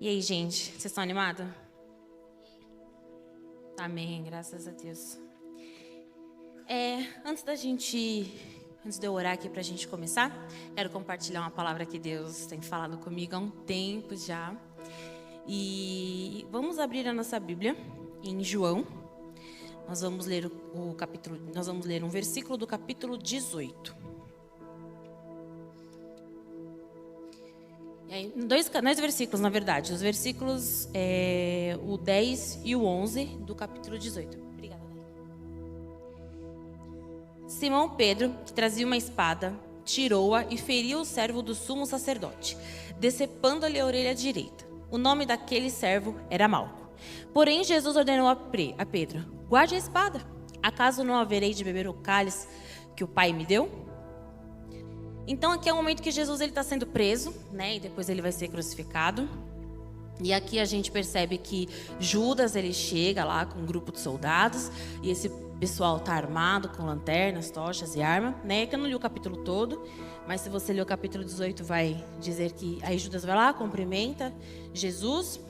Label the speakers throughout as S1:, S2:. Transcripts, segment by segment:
S1: E aí, gente, vocês estão animados? Amém, graças a Deus. Antes de eu orar aqui pra gente começar, quero compartilhar uma palavra que Deus tem falado comigo há um tempo já. E vamos abrir a nossa Bíblia em João. Nós vamos ler um versículo do capítulo 18. E aí, dois versículos, na verdade. Os versículos, o 10 e o 11 do capítulo 18. Obrigada, Dani. Simão Pedro, que trazia uma espada, tirou-a e feriu o servo do sumo sacerdote, decepando-lhe a orelha direita. O nome daquele servo era Malco. Porém, Jesus ordenou a Pedro: guarde a espada. Acaso não haverei de beber o cálice que o Pai me deu? Então aqui é o momento que Jesus está sendo preso, né? E depois ele vai ser crucificado. E aqui a gente percebe que Judas, ele chega lá com um grupo de soldados. E esse pessoal está armado com lanternas, tochas e arma, né? Que eu não li o capítulo todo, mas se você ler o capítulo 18 vai dizer que aí Judas vai lá, cumprimenta Jesus,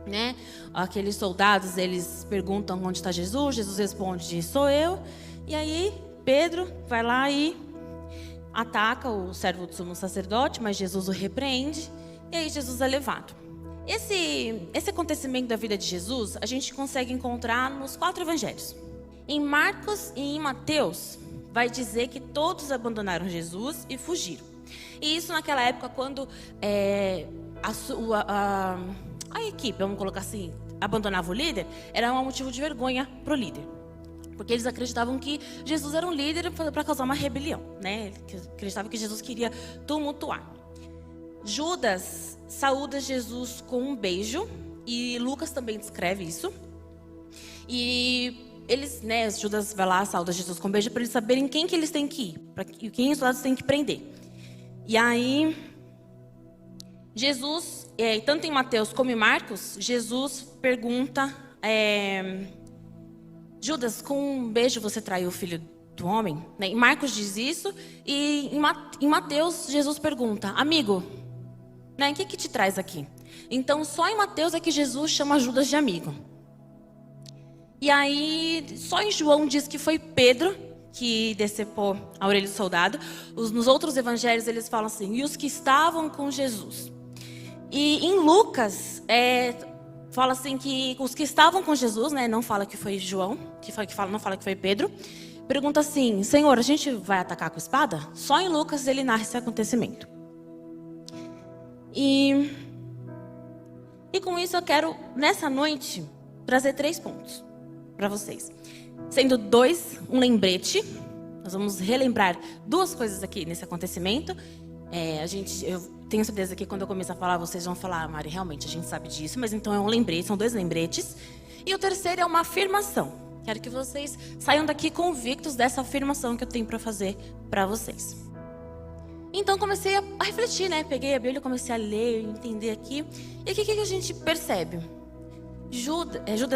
S1: né? Aqueles soldados, eles perguntam onde está Jesus. Jesus responde: sou eu. E aí Pedro vai lá e ataca o servo do sumo sacerdote, mas Jesus o repreende, e aí Jesus é levado. Esse acontecimento da vida de Jesus, a gente consegue encontrar nos 4 evangelhos. Em Marcos e em Mateus, vai dizer que todos abandonaram Jesus e fugiram. E isso naquela época, quando a equipe, vamos colocar assim, abandonava o líder, era um motivo de vergonha para o líder. Porque eles acreditavam que Jesus era um líder para causar uma rebelião, né? Eles acreditavam que Jesus queria tumultuar. Judas saúda Jesus com um beijo, e Lucas também descreve isso. E eles, né, Judas vai lá, saúda Jesus com um beijo para eles saberem quem que eles têm que ir, para quem os soldados têm que prender. E aí, Jesus, tanto em Mateus como em Marcos, Jesus pergunta: Judas, com um beijo você traiu o filho do homem? Em Marcos diz isso, e em Mateus Jesus pergunta: amigo, né, o que te traz aqui? Então só em Mateus é que Jesus chama Judas de amigo. E aí só em João diz que foi Pedro que decepou a orelha do soldado. Nos outros evangelhos eles falam assim: e os que estavam com Jesus. E em Lucas fala assim que os que estavam com Jesus, né, não fala que foi João, não fala que foi Pedro, pergunta assim: Senhor, a gente vai atacar com espada? Só em Lucas ele narra esse acontecimento. E com isso eu quero, nessa noite, trazer 3 pontos para vocês. Sendo 2, um lembrete. Nós vamos relembrar 2 coisas aqui nesse acontecimento. Eu tenho certeza que quando eu começar a falar, vocês vão falar: Mari, realmente a gente sabe disso. Mas então é um lembrete, são 2 lembretes. E o terceiro é uma afirmação. Quero que vocês saiam daqui convictos dessa afirmação que eu tenho para fazer para vocês. Então comecei a refletir, né? Peguei a Bíblia, comecei a ler, entender aqui. E o que a gente percebe? Judas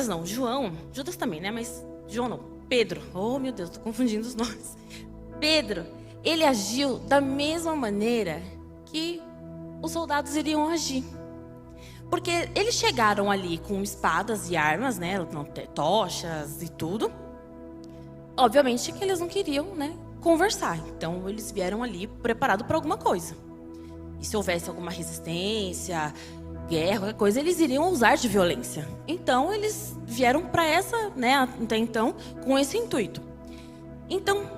S1: também, né? Mas João não, Pedro. Oh, meu Deus, estou confundindo os nomes. Pedro, ele agiu da mesma maneira que os soldados iriam agir. Porque eles chegaram ali com espadas e armas, né? Tochas e tudo. Obviamente que eles não queriam, né, conversar. Então eles vieram ali preparados para alguma coisa. E se houvesse alguma resistência, guerra, qualquer coisa, eles iriam usar de violência. Então eles vieram para essa, né, até então, com esse intuito. Então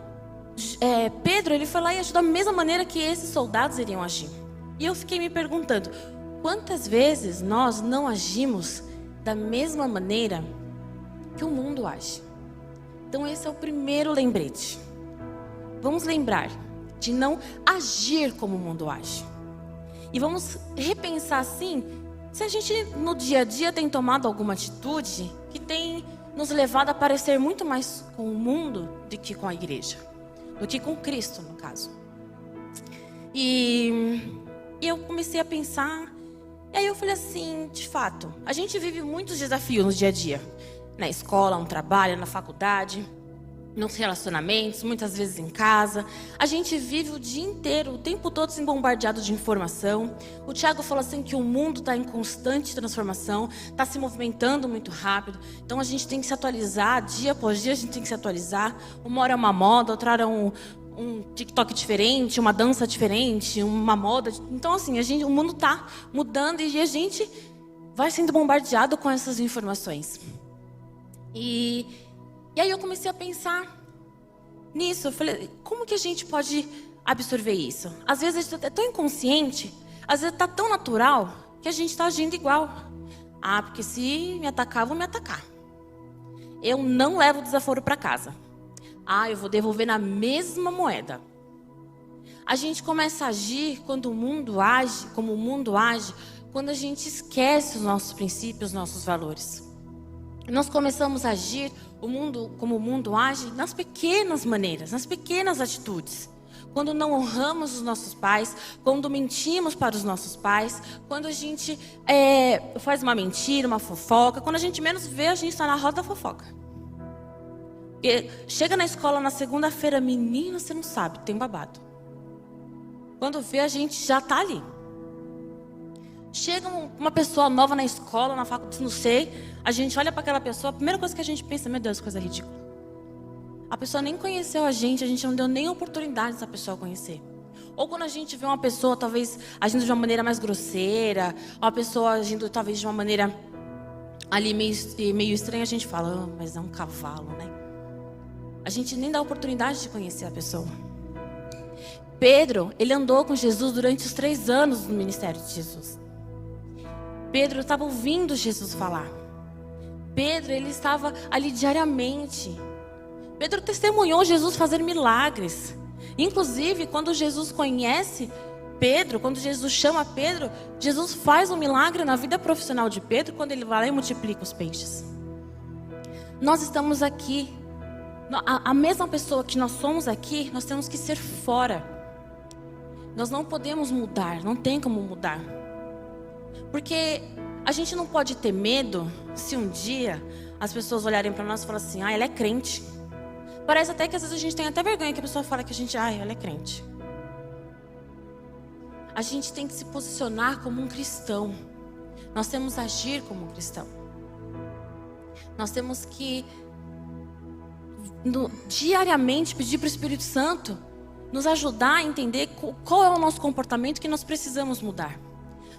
S1: Pedro, ele foi lá e agiu da mesma maneira que esses soldados iriam agir. E eu fiquei me perguntando: quantas vezes nós não agimos da mesma maneira que o mundo age? Então esse é o primeiro lembrete. Vamos lembrar de não agir como o mundo age. E vamos repensar assim, se a gente no dia a dia tem tomado alguma atitude que tem nos levado a parecer muito mais com o mundo do que com a igreja. Do que com Cristo, no caso. E eu comecei a pensar. E aí eu falei assim: de fato, a gente vive muitos desafios no dia a dia. Na escola, no trabalho, na faculdade. nos relacionamentos, muitas vezes em casa. A gente vive o dia inteiro, o tempo todo sendo bombardeado de informação. O Tiago falou assim que o mundo está em constante transformação, está se movimentando muito rápido. Então a gente tem que se atualizar, dia após dia a gente tem que se atualizar. Uma hora é uma moda, outra hora é um TikTok diferente, uma dança diferente, uma moda. Então assim, o mundo está mudando e a gente vai sendo bombardeado com essas informações. E aí eu comecei a pensar nisso. Eu falei, como que a gente pode absorver isso? Às vezes a gente é tão inconsciente, às vezes está tão natural, que a gente está agindo igual. Ah, porque se me atacar, vão me atacar. Eu não levo desaforo para casa. Ah, eu vou devolver na mesma moeda. A gente começa a agir quando o mundo age, como o mundo age, quando a gente esquece os nossos princípios, os nossos valores. Nós começamos a agir como o mundo age nas pequenas maneiras, nas pequenas atitudes. Quando não honramos os nossos pais, quando mentimos para os nossos pais, quando a gente faz uma mentira, uma fofoca, quando a gente menos vê, a gente está na roda da fofoca. Porque chega na escola na segunda-feira, menina, você não sabe, tem babado. Quando vê, a gente já está ali. Chega uma pessoa nova na escola, na faculdade, não sei, a gente olha para aquela pessoa, a primeira coisa que a gente pensa, meu Deus, coisa ridícula. A pessoa nem conheceu a gente não deu nem oportunidade dessa pessoa conhecer. Ou quando a gente vê uma pessoa, talvez, agindo de uma maneira mais grosseira, uma pessoa agindo, talvez, de uma maneira ali meio estranha, a gente fala, mas é um cavalo, né? A gente nem dá oportunidade de conhecer a pessoa. Pedro, ele andou com Jesus durante os 3 anos no ministério de Jesus. Pedro estava ouvindo Jesus falar. Pedro, ele estava ali diariamente. Pedro testemunhou Jesus fazer milagres. Inclusive, quando Jesus conhece Pedro, quando Jesus chama Pedro, Jesus faz um milagre na vida profissional de Pedro, quando ele vai lá e multiplica os peixes. Nós estamos aqui. A mesma pessoa que nós somos aqui, nós temos que ser fora. Nós não podemos mudar, não tem como mudar. Porque a gente não pode ter medo se um dia as pessoas olharem para nós e falarem assim, ela é crente. Parece até que às vezes a gente tem até vergonha que a pessoa fala que a gente, ela é crente. A gente tem que se posicionar como um cristão. Nós temos que agir como um cristão. Nós temos que diariamente pedir para o Espírito Santo nos ajudar a entender qual é o nosso comportamento que nós precisamos mudar.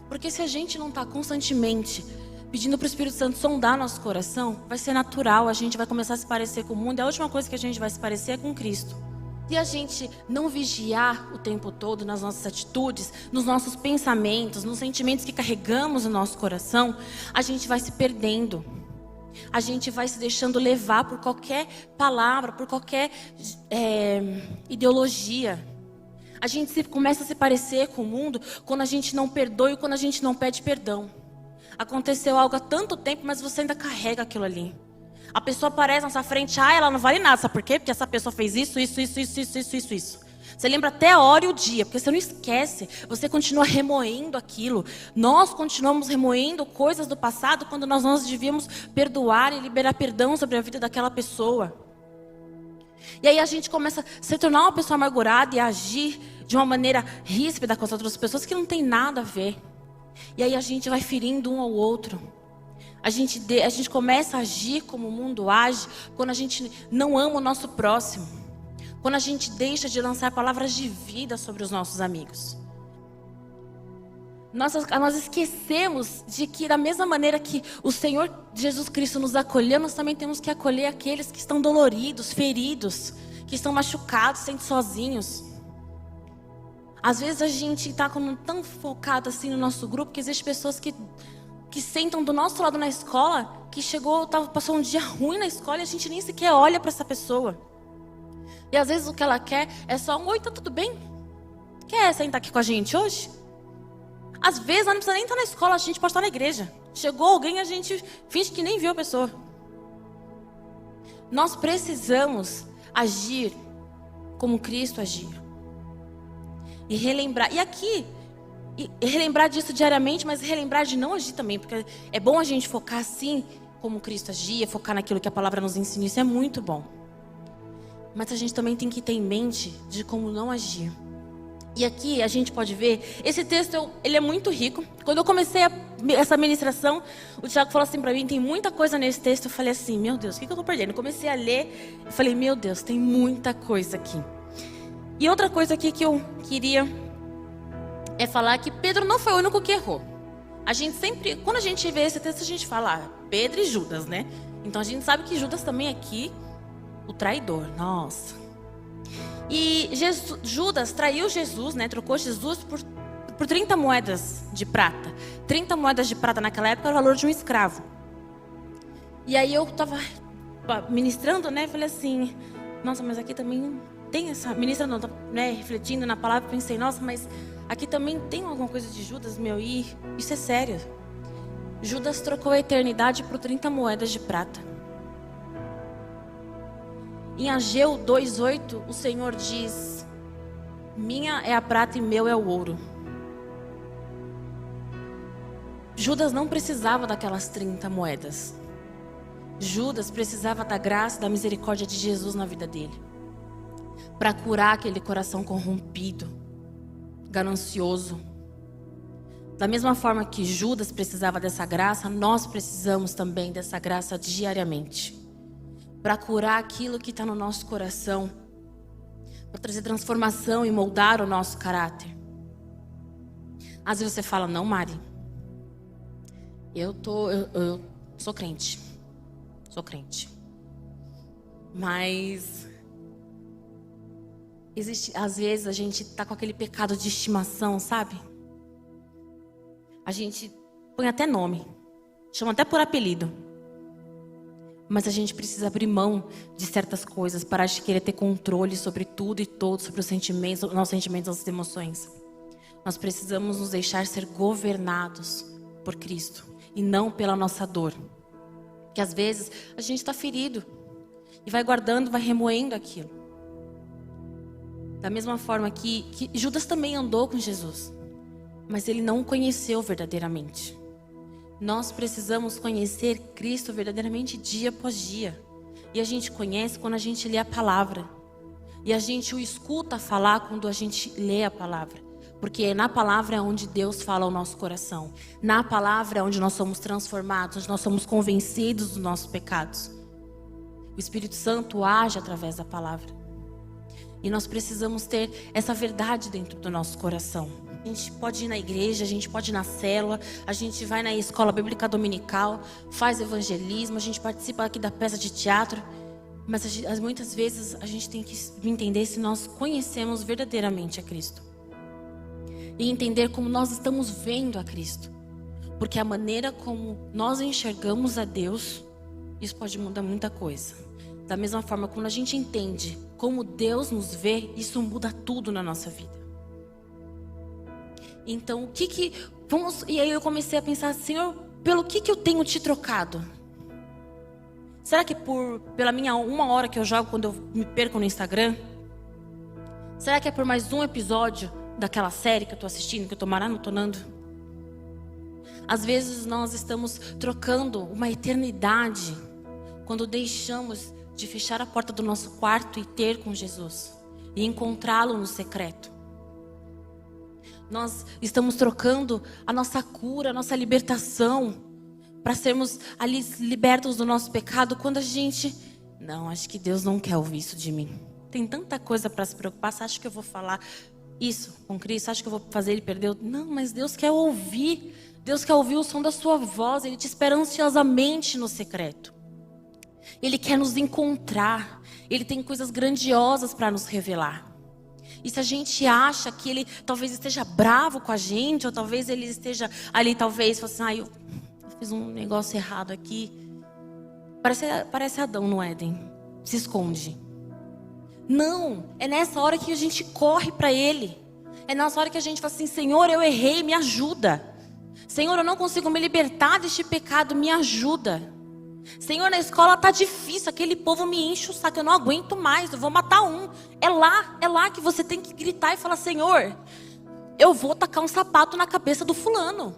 S1: Porque se a gente não está constantemente pedindo para o Espírito Santo sondar nosso coração, vai ser natural, a gente vai começar a se parecer com o mundo, e a última coisa que a gente vai se parecer é com Cristo. Se a gente não vigiar o tempo todo nas nossas atitudes, nos nossos pensamentos, nos sentimentos que carregamos no nosso coração, a gente vai se perdendo. A gente vai se deixando levar por qualquer palavra, por qualquer ideologia. A gente começa a se parecer com o mundo quando a gente não perdoa e quando a gente não pede perdão. Aconteceu algo há tanto tempo, mas você ainda carrega aquilo ali. A pessoa aparece na sua frente, ela não vale nada, sabe por quê? Porque essa pessoa fez isso. Você lembra até a hora e o dia, porque você não esquece, você continua remoendo aquilo. Nós continuamos remoendo coisas do passado quando nós devíamos perdoar e liberar perdão sobre a vida daquela pessoa. E aí a gente começa a se tornar uma pessoa amargurada e a agir de uma maneira ríspida com as outras pessoas que não tem nada a ver. E aí a gente vai ferindo um ao outro. A gente começa a agir como o mundo age quando a gente não ama o nosso próximo. Quando a gente deixa de lançar palavras de vida sobre os nossos amigos. Nós esquecemos de que da mesma maneira que o Senhor Jesus Cristo nos acolheu, nós também temos que acolher aqueles que estão doloridos, feridos, que estão machucados, sentem sozinhos. Às vezes a gente está tão focado assim no nosso grupo que existem pessoas que sentam do nosso lado na escola, que passou um dia ruim na escola e a gente nem sequer olha para essa pessoa. E às vezes o que ela quer é só oi, tá tudo bem? Quer sentar aqui com a gente hoje? Às vezes ela não precisa nem estar na escola, a gente pode estar na igreja. Chegou alguém, a gente finge que nem viu a pessoa. Nós precisamos agir como Cristo agia. E relembrar. E relembrar disso diariamente, mas relembrar de não agir também. Porque é bom a gente focar assim como Cristo agia, focar naquilo que a palavra nos ensina. Isso é muito bom. mas a gente também tem que ter em mente de como não agir. E aqui a gente pode ver, esse texto ele é muito rico. Quando eu comecei essa ministração, o Tiago falou assim pra mim, tem muita coisa nesse texto. Eu falei assim, meu Deus, o que eu tô perdendo? Eu comecei a ler, eu falei, meu Deus, tem muita coisa aqui. E outra coisa aqui que eu queria é falar que Pedro não foi o único que errou. A gente sempre, quando a gente vê esse texto, a gente fala, Pedro e Judas, né? Então a gente sabe que Judas também aqui, o traidor, nossa. E Judas traiu Jesus, né? Trocou Jesus por 30 moedas de prata. 30 moedas de prata naquela época era o valor de um escravo. E aí eu estava ministrando, né? Falei assim, nossa, mas aqui também tem essa... Ministrando, né? Refletindo na palavra, pensei, nossa, mas aqui também tem alguma coisa de Judas, meu? E isso é sério. Judas trocou a eternidade por 30 moedas de prata. Em Ageu 2:8, o Senhor diz, minha é a prata e meu é o ouro. Judas não precisava daquelas 30 moedas. Judas precisava da graça e da misericórdia de Jesus na vida dele. Para curar aquele coração corrompido, ganancioso. Da mesma forma que Judas precisava dessa graça, nós precisamos também dessa graça diariamente. Para curar aquilo que está no nosso coração, para trazer transformação e moldar o nosso caráter. Às vezes você fala, não, Mari, eu sou crente, mas existe, às vezes a gente está com aquele pecado de estimação, sabe? A gente põe até nome, chama até por apelido. Mas a gente precisa abrir mão de certas coisas, parar de querer ter controle sobre tudo e todos, sobre os nossos sentimentos, nossas emoções. Nós precisamos nos deixar ser governados por Cristo e não pela nossa dor. Porque às vezes a gente está ferido e vai guardando, vai remoendo aquilo. Da mesma forma que Judas também andou com Jesus, mas ele não o conheceu verdadeiramente. Nós precisamos conhecer Cristo verdadeiramente dia após dia. E a gente conhece quando a gente lê a palavra. E a gente o escuta falar quando a gente lê a palavra. Porque na palavra é onde Deus fala ao nosso coração. Na palavra é onde nós somos transformados, onde nós somos convencidos dos nossos pecados. O Espírito Santo age através da palavra. E nós precisamos ter essa verdade dentro do nosso coração. A gente pode ir na igreja, a gente pode ir na célula, a gente vai na escola bíblica dominical, faz evangelismo, a gente participa aqui da peça de teatro. Mas muitas vezes a gente tem que entender se nós conhecemos verdadeiramente a Cristo. E entender como nós estamos vendo a Cristo. Porque a maneira como nós enxergamos a Deus, isso pode mudar muita coisa. Da mesma forma, quando a gente entende como Deus nos vê, isso muda tudo na nossa vida. Então, e aí eu comecei a pensar, Senhor, pelo que eu tenho te trocado? Será que pela minha 1 hora que eu jogo quando eu me perco no Instagram? Será que é por mais um episódio daquela série que eu estou assistindo, que eu estou maratonando? Às vezes nós estamos trocando uma eternidade quando deixamos de fechar a porta do nosso quarto e ter com Jesus e encontrá-lo no secreto. Nós estamos trocando a nossa cura, a nossa libertação para sermos ali libertos do nosso pecado quando a gente... Não, acho que Deus não quer ouvir isso de mim. Tem tanta coisa para se preocupar. Você acha que eu vou falar isso com Cristo? Você acha que eu vou fazer ele perder? Não, mas Deus quer ouvir. Deus quer ouvir o som da sua voz. Ele te espera ansiosamente no secreto. Ele quer nos encontrar. Ele tem coisas grandiosas para nos revelar. E se a gente acha que ele talvez esteja bravo com a gente, ou talvez ele esteja ali, talvez, assim, eu fiz um negócio errado aqui. Parece Adão no Éden. Se esconde. Não, é nessa hora que a gente corre para ele. É nessa hora que a gente fala assim, Senhor, eu errei, me ajuda. Senhor, eu não consigo me libertar deste pecado, me ajuda. Senhor, na escola tá difícil, aquele povo me enche o saco, eu não aguento mais, eu vou matar um. É lá que você tem que gritar e falar, Senhor, eu vou tacar um sapato na cabeça do fulano.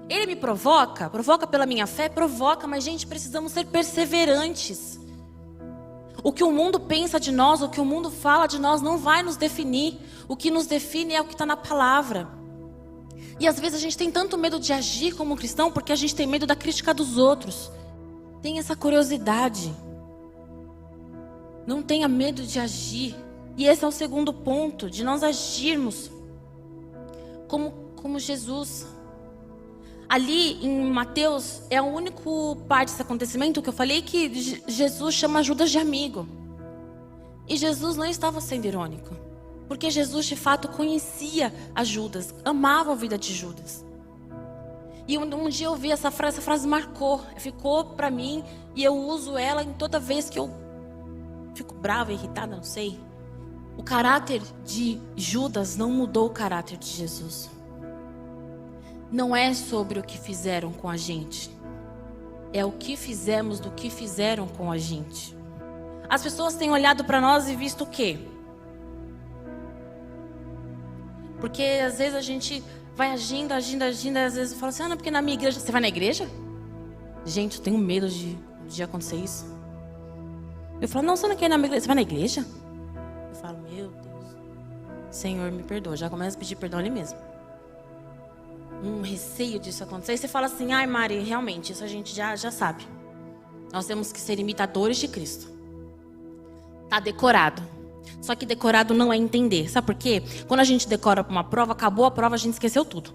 S1: Ele me provoca pela minha fé, provoca, mas gente, precisamos ser perseverantes. O que o mundo pensa de nós, o que o mundo fala de nós não vai nos definir. O que nos define é o que está na palavra. E às vezes a gente tem tanto medo de agir como cristão porque a gente tem medo da crítica dos outros. Tem essa curiosidade. Não tenha medo de agir. E esse é o segundo ponto, de nós agirmos como Jesus. Ali em Mateus, é a única parte desse acontecimento que eu falei que Jesus chama Judas de amigo. E Jesus não estava sendo irônico. Porque Jesus de fato conhecia a Judas, amava a vida de Judas. E um dia eu vi essa frase marcou, ficou pra mim e eu uso ela em toda vez que eu fico brava, irritada, não sei. O caráter de Judas não mudou o caráter de Jesus. Não é sobre o que fizeram com a gente. É o que fizemos do que fizeram com a gente. As pessoas têm olhado para nós e visto o quê? Porque às vezes a gente vai agindo, e às vezes fala assim, não, porque na minha igreja... Você vai na igreja? Gente, eu tenho medo de acontecer isso. Eu falo, não, você não quer ir na minha igreja? Você vai na igreja? Eu falo, meu Deus, Senhor, me perdoa. Já começa a pedir perdão ali mesmo. Um receio disso acontecer. E você fala assim, ai Mari, realmente, isso a gente já sabe. Nós temos que ser imitadores de Cristo. Tá decorado. Só que decorado não é entender. Sabe por quê? Quando a gente decora para uma prova, acabou a prova, a gente esqueceu tudo.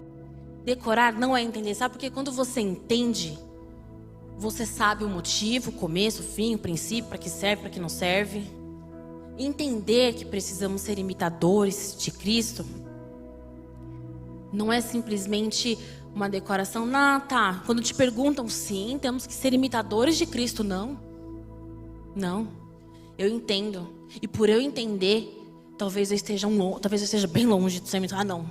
S1: Decorar não é entender. Sabe por quê? Quando você entende, você sabe o motivo, o começo, o fim, o princípio, para que serve, para que não serve. Entender que precisamos ser imitadores de Cristo não é simplesmente uma decoração. Não, tá. Quando te perguntam, sim, temos que ser imitadores de Cristo. Não. Não. Eu entendo. E por eu entender, talvez eu esteja bem longe de ser imitador. Ah, não.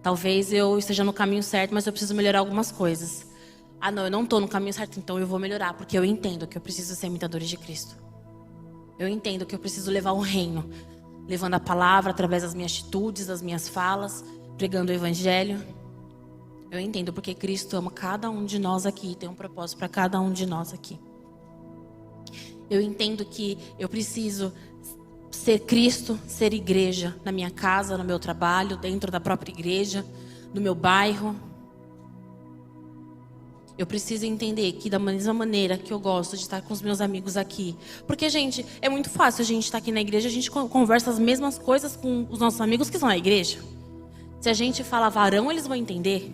S1: Talvez eu esteja no caminho certo, mas eu preciso melhorar algumas coisas. Ah, não, eu não estou no caminho certo, então eu vou melhorar. Porque eu entendo que eu preciso ser imitadores de Cristo. Eu entendo que eu preciso levar o reino. Levando a palavra através das minhas atitudes, das minhas falas, pregando o evangelho. Eu entendo porque Cristo ama cada um de nós aqui. Tem um propósito para cada um de nós aqui. Eu entendo que eu preciso ser Cristo, ser igreja na minha casa, no meu trabalho, dentro da própria igreja, no meu bairro. Eu preciso entender que da mesma maneira que eu gosto de estar com os meus amigos aqui. Porque, gente, é muito fácil a gente estar aqui na igreja, a gente conversa as mesmas coisas com os nossos amigos que estão na igreja. Se a gente falar varão, eles vão entender.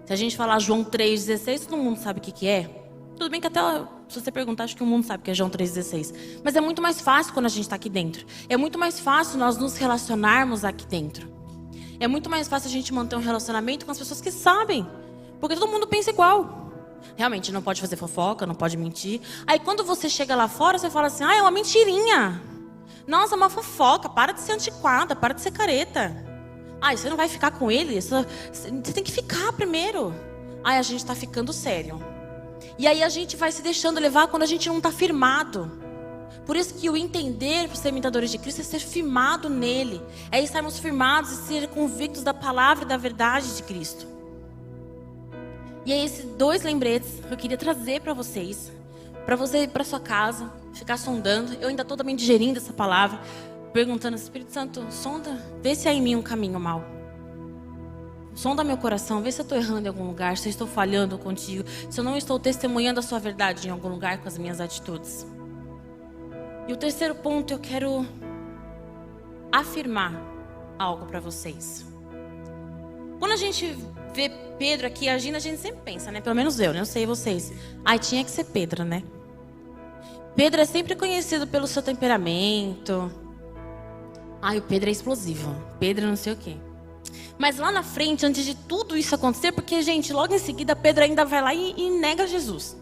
S1: Se a gente falar João 3,16, todo mundo sabe o que é. Tudo bem que até se você perguntar, acho que o mundo sabe que é João 3,16. Mas é muito mais fácil quando a gente está aqui dentro. É muito mais fácil nós nos relacionarmos aqui dentro. É muito mais fácil a gente manter um relacionamento com as pessoas que sabem. Porque todo mundo pensa igual. Realmente, não pode fazer fofoca, não pode mentir. Aí quando você chega lá fora, você fala assim, é uma mentirinha. Nossa, é uma fofoca, para de ser antiquada, para de ser careta. Você não vai ficar com ele? Você tem que ficar primeiro. A gente está ficando sério. E aí a gente vai se deixando levar quando a gente não está firmado. Por isso que o entender para ser imitadores de Cristo é ser firmado nele. É estarmos firmados e ser convictos da palavra e da verdade de Cristo. E é esses 2 lembretes que eu queria trazer para vocês. Para você ir para sua casa, ficar sondando. Eu ainda estou também digerindo essa palavra. Perguntando, Espírito Santo, sonda, vê se há em mim um caminho mau. Sonda meu coração, vê se eu estou errando em algum lugar, se eu estou falhando contigo, se eu não estou testemunhando a sua verdade em algum lugar com as minhas atitudes. E o terceiro ponto, eu quero afirmar algo para vocês. Quando a gente vê Pedro aqui agindo, a gente sempre pensa, né? Pelo menos eu, não sei vocês. Tinha que ser Pedro, né? Pedro é sempre conhecido pelo seu temperamento. O Pedro é explosivo. Pedro não sei o quê. Mas lá na frente, antes de tudo isso acontecer, porque, gente, logo em seguida, Pedro ainda vai lá e nega Jesus.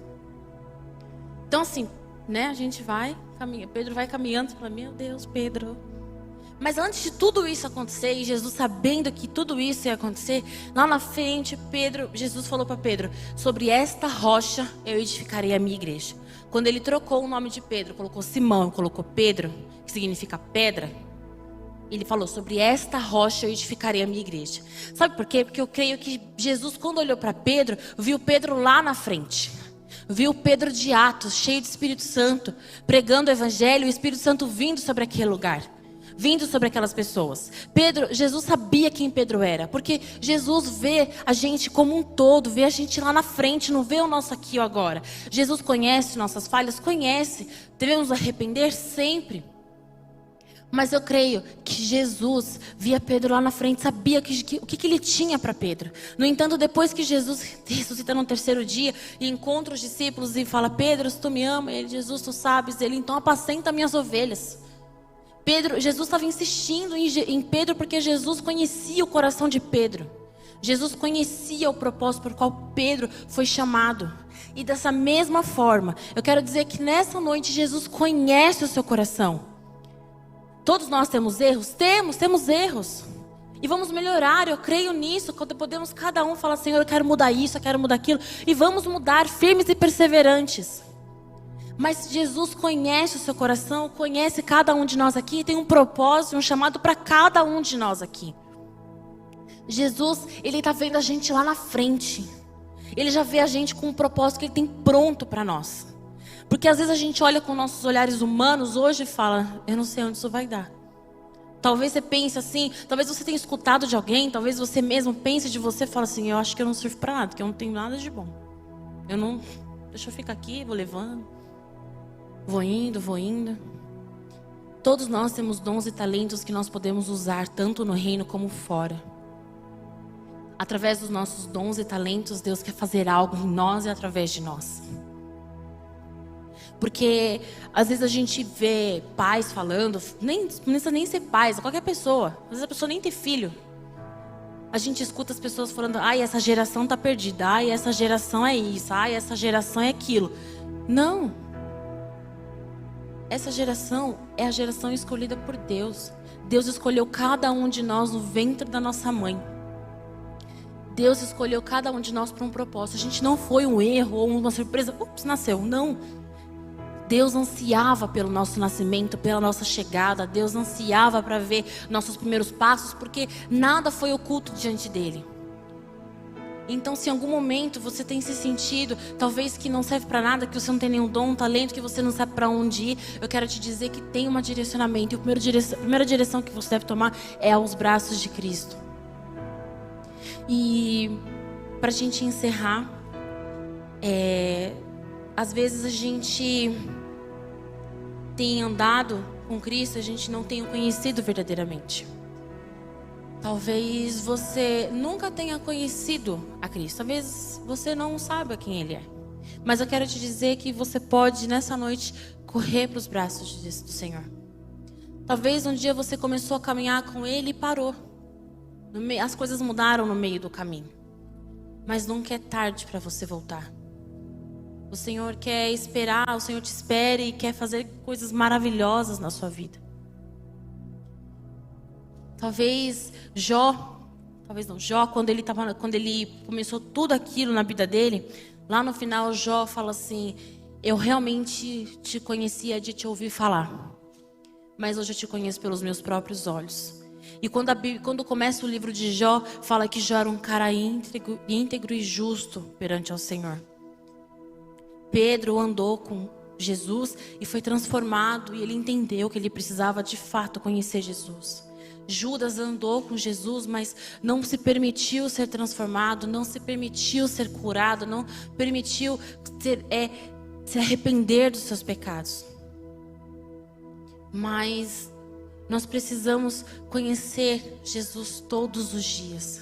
S1: Então, assim, né, a gente vai, caminha. Pedro vai caminhando e fala, meu Deus, Pedro. Mas antes de tudo isso acontecer, e Jesus sabendo que tudo isso ia acontecer, lá na frente, Jesus falou para Pedro, sobre esta rocha eu edificarei a minha igreja. Quando ele trocou o nome de Pedro, colocou Simão, colocou Pedro, que significa pedra, ele falou, sobre esta rocha eu edificarei a minha igreja. Sabe por quê? Porque eu creio que Jesus, quando olhou para Pedro, viu Pedro lá na frente. Viu Pedro de Atos, cheio de Espírito Santo, pregando o evangelho e o Espírito Santo vindo sobre aquele lugar, vindo sobre aquelas pessoas. Jesus sabia quem Pedro era, porque Jesus vê a gente como um todo, vê a gente lá na frente, não vê o nosso aqui ou agora. Jesus conhece nossas falhas, conhece, devemos arrepender sempre. Mas eu creio que Jesus via Pedro lá na frente, sabia o que ele tinha para Pedro. No entanto, depois que Jesus ressuscita no terceiro dia e encontra os discípulos e fala: Pedro, se tu me ama, ele: Jesus, tu sabes. Ele: então apacenta minhas ovelhas. Jesus estava insistindo em Pedro porque Jesus conhecia o coração de Pedro. Jesus conhecia o propósito por qual Pedro foi chamado. E dessa mesma forma, eu quero dizer que nessa noite Jesus conhece o seu coração. Todos nós temos erros? Temos erros. E vamos melhorar, eu creio nisso. Quando podemos cada um falar: Senhor, eu quero mudar isso, eu quero mudar aquilo. E vamos mudar, firmes e perseverantes. Mas Jesus conhece o seu coração, conhece cada um de nós aqui. Tem um propósito, um chamado para cada um de nós aqui. Jesus, Ele está vendo a gente lá na frente. Ele já vê a gente com um propósito que Ele tem pronto para nós. Porque às vezes a gente olha com nossos olhares humanos hoje e fala: eu não sei onde isso vai dar. Talvez você pense assim, talvez você tenha escutado de alguém, talvez você mesmo pense de você e fale assim: eu acho que eu não sirvo para nada, porque eu não tenho nada de bom. Deixa eu ficar aqui, vou levando, vou indo. Todos nós temos dons e talentos que nós podemos usar tanto no reino como fora. Através dos nossos dons e talentos, Deus quer fazer algo em nós e através de nós. Porque às vezes a gente vê pais falando, não precisa nem ser pais, qualquer pessoa. Às vezes a pessoa nem tem filho. A gente escuta as pessoas falando: ai, essa geração tá perdida, ai, essa geração é isso, ai, essa geração é aquilo. Não. Essa geração é a geração escolhida por Deus. Deus escolheu cada um de nós no ventre da nossa mãe. Deus escolheu cada um de nós para um propósito. A gente não foi um erro ou uma surpresa. Nasceu. Não. Deus ansiava pelo nosso nascimento, pela nossa chegada. Deus ansiava para ver nossos primeiros passos, porque nada foi oculto diante dele. Então, se em algum momento você tem se sentido, talvez que não serve para nada, que você não tem nenhum dom, um talento, que você não sabe para onde ir, eu quero te dizer que tem um direcionamento. E a primeira direção que você deve tomar é aos braços de Cristo. E para a gente encerrar, às vezes a gente tem andado com Cristo, a gente não tem o conhecido verdadeiramente. Talvez você nunca tenha conhecido a Cristo. Talvez você não saiba quem Ele é. Mas eu quero te dizer que você pode, nessa noite, correr para os braços do Senhor. Talvez um dia você começou a caminhar com Ele e parou. As coisas mudaram no meio do caminho. Mas nunca é tarde para você voltar. O Senhor quer esperar, o Senhor te espera e quer fazer coisas maravilhosas na sua vida. Talvez Jó, quando ele começou tudo aquilo na vida dele, lá no final Jó fala assim: eu realmente te conhecia de te ouvir falar, mas hoje eu te conheço pelos meus próprios olhos. E quando começa o livro de Jó, fala que Jó era um cara íntegro e justo perante ao Senhor. Pedro andou com Jesus e foi transformado, e ele entendeu que ele precisava de fato conhecer Jesus. Judas andou com Jesus, mas não se permitiu ser transformado, não se permitiu ser curado, não permitiu se arrepender dos seus pecados. Mas nós precisamos conhecer Jesus todos os dias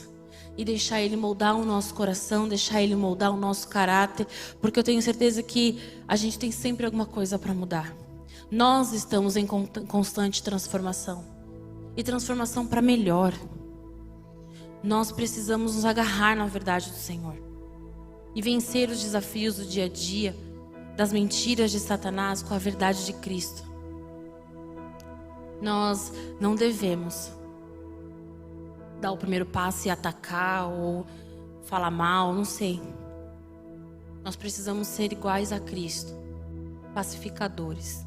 S1: e deixar Ele moldar o nosso coração, deixar Ele moldar o nosso caráter, porque eu tenho certeza que a gente tem sempre alguma coisa para mudar. Nós estamos em constante transformação, e transformação para melhor. Nós precisamos nos agarrar na verdade do Senhor e vencer os desafios do dia a dia, das mentiras de Satanás com a verdade de Cristo. Nós não devemos dar o primeiro passo e atacar ou falar mal, não sei. Nós precisamos ser iguais a Cristo, pacificadores.